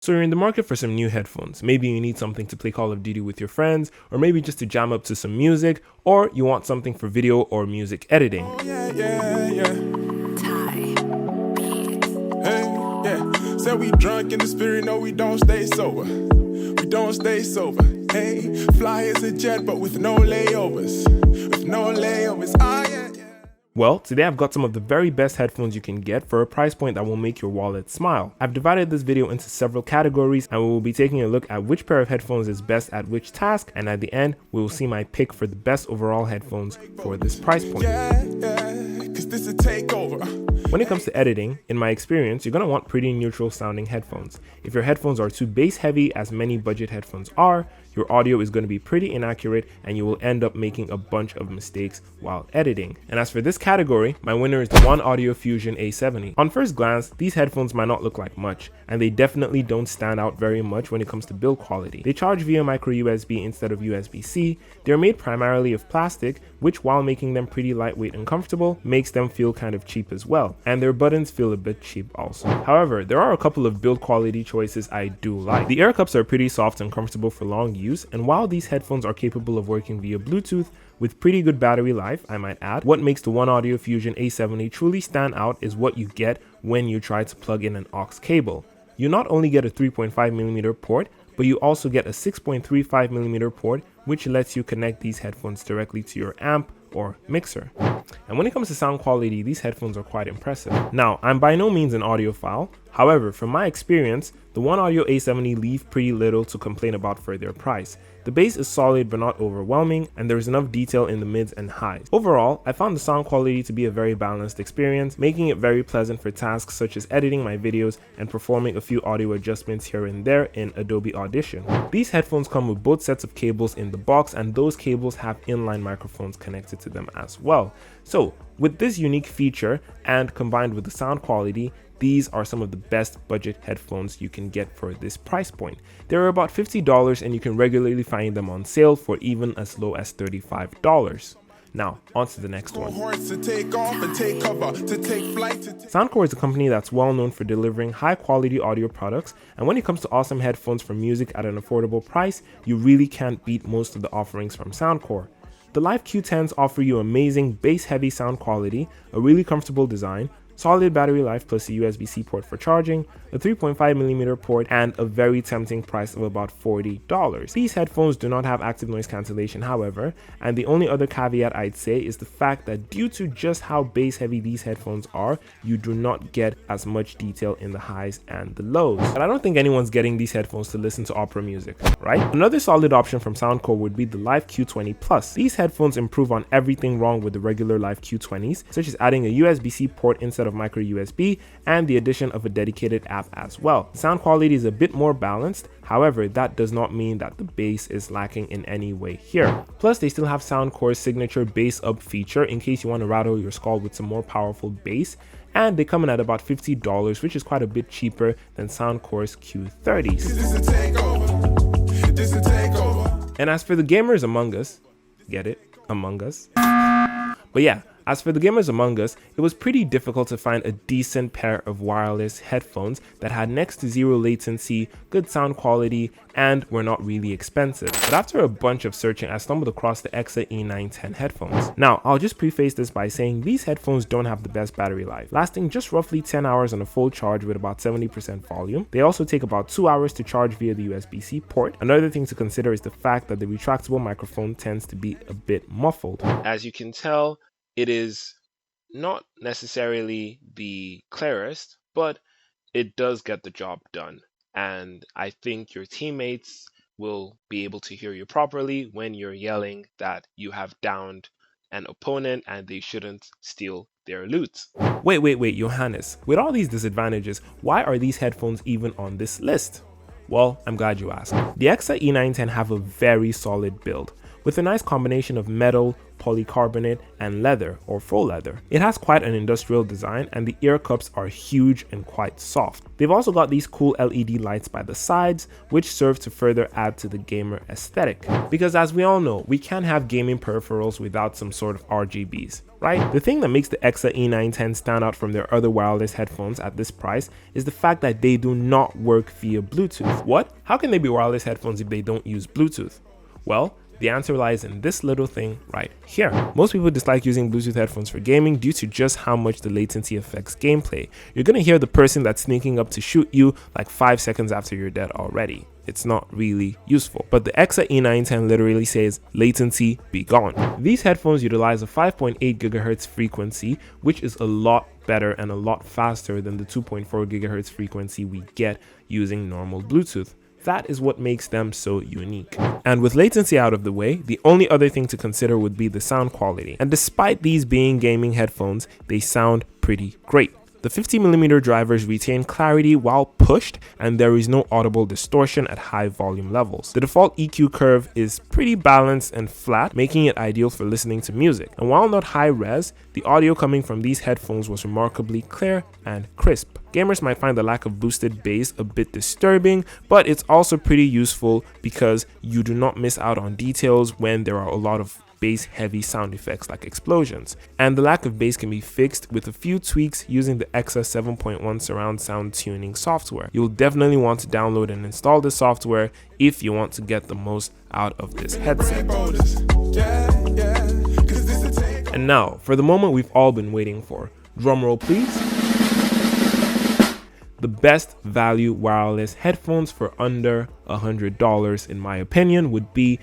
So you're in the market for some new headphones. Maybe you need something to play Call of Duty with your friends, or maybe just to jam up to some music, or you want something for video or music editing. Oh, yeah. Hey, yeah. Said we drunk in the spirit, no, we don't stay sober. We don't stay sober. Hey, fly as a jet, but with no layovers. With no layovers. Ah, yeah. Well, today I've got some of the very best headphones you can get for a price point that will make your wallet smile. I've divided this video into several categories and we will be taking a look at which pair of headphones is best at which task, and at the end we will see my pick for the best overall headphones for this price point. Yeah, 'cause this a takeover. When it comes to editing, in my experience, you're going to want pretty neutral sounding headphones. If your headphones are too bass heavy, as many budget headphones are, your audio is going to be pretty inaccurate and you will end up making a bunch of mistakes while editing. And as for this category, my winner is the One Audio Fusion A70. On first glance, these headphones might not look like much, and they definitely don't stand out very much when it comes to build quality. They charge via micro USB instead of USB-C. They're made primarily of plastic, which while making them pretty lightweight and comfortable, makes them feel kind of cheap as well. And their buttons feel a bit cheap also. However, there are a couple of build quality choices I do like. The air cups are pretty soft and comfortable for long use, and while these headphones are capable of working via Bluetooth with pretty good battery life, I might add, what makes the One Audio Fusion A70 truly stand out is what you get when you try to plug in an aux cable. You not only get a 3.5mm port, but you also get a 6.35mm port, which lets you connect these headphones directly to your amp or mixer. And when it comes to sound quality, these headphones are quite impressive. Now, I'm by no means an audiophile. However, from my experience, the One Audio A70 leave pretty little to complain about for their price. The bass is solid but not overwhelming, and there is enough detail in the mids and highs. Overall, I found the sound quality to be a very balanced experience, making it very pleasant for tasks such as editing my videos and performing a few audio adjustments here and there in Adobe Audition. These headphones come with both sets of cables in the box, and those cables have inline microphones connected to them as well. So, with this unique feature and combined with the sound quality, these are some of the best budget headphones you can get for this price point. They're about $50 and you can regularly find them on sale for even as low as $35. Now, on to the next one. Soundcore is a company that's well known for delivering high quality audio products, and when it comes to awesome headphones for music at an affordable price, you really can't beat most of the offerings from Soundcore. The Live Q10s offer you amazing bass heavy sound quality, a really comfortable design, solid battery life plus a USB-C port for charging, a 3.5mm port, and a very tempting price of about $40. These headphones do not have active noise cancellation, however, and the only other caveat I'd say is the fact that due to just how bass heavy these headphones are, you do not get as much detail in the highs and the lows. But I don't think anyone's getting these headphones to listen to opera music, right? Another solid option from Soundcore would be the Live Q20 Plus. These headphones improve on everything wrong with the regular Live Q20s, such as adding a USB-C port instead of micro USB and the addition of a dedicated app as well. The sound quality is a bit more balanced, however that does not mean that the bass is lacking in any way here. Plus they still have Soundcore's signature bass up feature in case you want to rattle your skull with some more powerful bass, and they come in at about $50, which is quite a bit cheaper than Soundcore's Q30s. And as for the gamers among us, get it? Among us? But yeah, as for the gamers among us, it was pretty difficult to find a decent pair of wireless headphones that had next to zero latency, good sound quality, and were not really expensive. But after a bunch of searching, I stumbled across the EXA E910 headphones. Now, I'll just preface this by saying these headphones don't have the best battery life, lasting just roughly 10 hours on a full charge with about 70% volume. They also take about 2 hours to charge via the USB-C port. Another thing to consider is the fact that the retractable microphone tends to be a bit muffled. As you can tell, it is not necessarily the clearest, but it does get the job done. And I think your teammates will be able to hear you properly when you're yelling that you have downed an opponent and they shouldn't steal their loot. Wait, Johannes. With all these disadvantages, why are these headphones even on this list? Well, I'm glad you asked. The EXA E910 have a very solid build. with a nice combination of metal, polycarbonate, and leather or faux leather. It has quite an industrial design and the ear cups are huge and quite soft. They've also got these cool LED lights by the sides, which serve to further add to the gamer aesthetic. Because as we all know, we can't have gaming peripherals without some sort of RGBs, right? The thing that makes the EXA E910 stand out from their other wireless headphones at this price is the fact that they do not work via Bluetooth. What? How can they be wireless headphones if they don't use Bluetooth? Well, the answer lies in this little thing right here. Most people dislike using Bluetooth headphones for gaming due to just how much the latency affects gameplay. You're gonna hear the person that's sneaking up to shoot you like 5 seconds after you're dead already. It's not really useful. But the EXA E910 literally says, latency be gone. These headphones utilize a 5.8 GHz frequency, which is a lot better and a lot faster than the 2.4 GHz frequency we get using normal Bluetooth. That is what makes them so unique. And with latency out of the way, the only other thing to consider would be the sound quality. And despite these being gaming headphones, they sound pretty great. The 50mm drivers retain clarity while pushed, and there is no audible distortion at high volume levels. The default EQ curve is pretty balanced and flat, making it ideal for listening to music. And while not high res, the audio coming from these headphones was remarkably clear and crisp. Gamers might find the lack of boosted bass a bit disturbing, but it's also pretty useful because you do not miss out on details when there are a lot of bass heavy sound effects like explosions. And the lack of bass can be fixed with a few tweaks using the EXA 7.1 surround sound tuning software. You'll definitely want to download and install this software if you want to get the most out of this headset. And now, for the moment we've all been waiting for. Drumroll please. The best value wireless headphones for under $100 in my opinion would be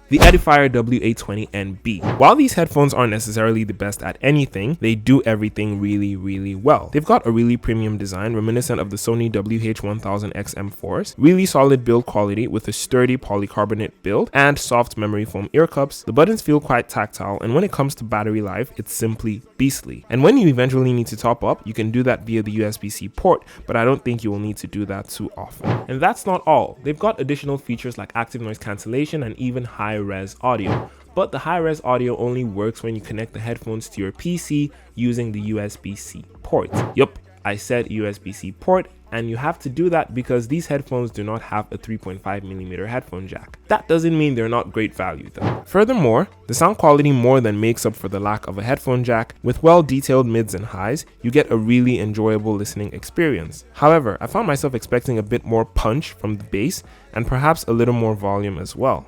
the Edifier WA20NB. While these headphones aren't necessarily the best at anything, they do everything really well. They've got a really premium design reminiscent of the Sony WH-1000X M4s, really solid build quality with a sturdy polycarbonate build, and soft memory foam ear cups. The buttons feel quite tactile, and when it comes to battery life, it's simply beastly. And when you eventually need to top up, you can do that via the USB-C port, but I don't think you will need to do that too often. And that's not all. They've got additional features like active noise cancellation and even high-res audio. But the high-res audio only works when you connect the headphones to your PC using the USB-C port. Yup, I said USB-C port, and you have to do that because these headphones do not have a 3.5mm headphone jack. That doesn't mean they're not great value though. Furthermore, the sound quality more than makes up for the lack of a headphone jack. With well-detailed mids and highs, you get a really enjoyable listening experience. However, I found myself expecting a bit more punch from the bass and perhaps a little more volume as well.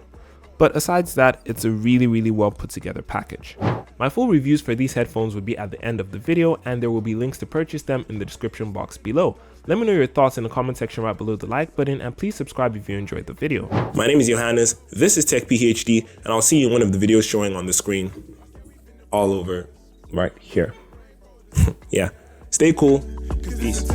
But aside that, it's a really well put together package. My full reviews for these headphones would be at the end of the video, and there will be links to purchase them in the description box below. Let me know your thoughts in the comment section right below the like button, and please subscribe if you enjoyed the video. My name is Johannes, this is TechPhD, and I'll see you in one of the videos showing on the screen. All over right here. Yeah, stay cool. Peace.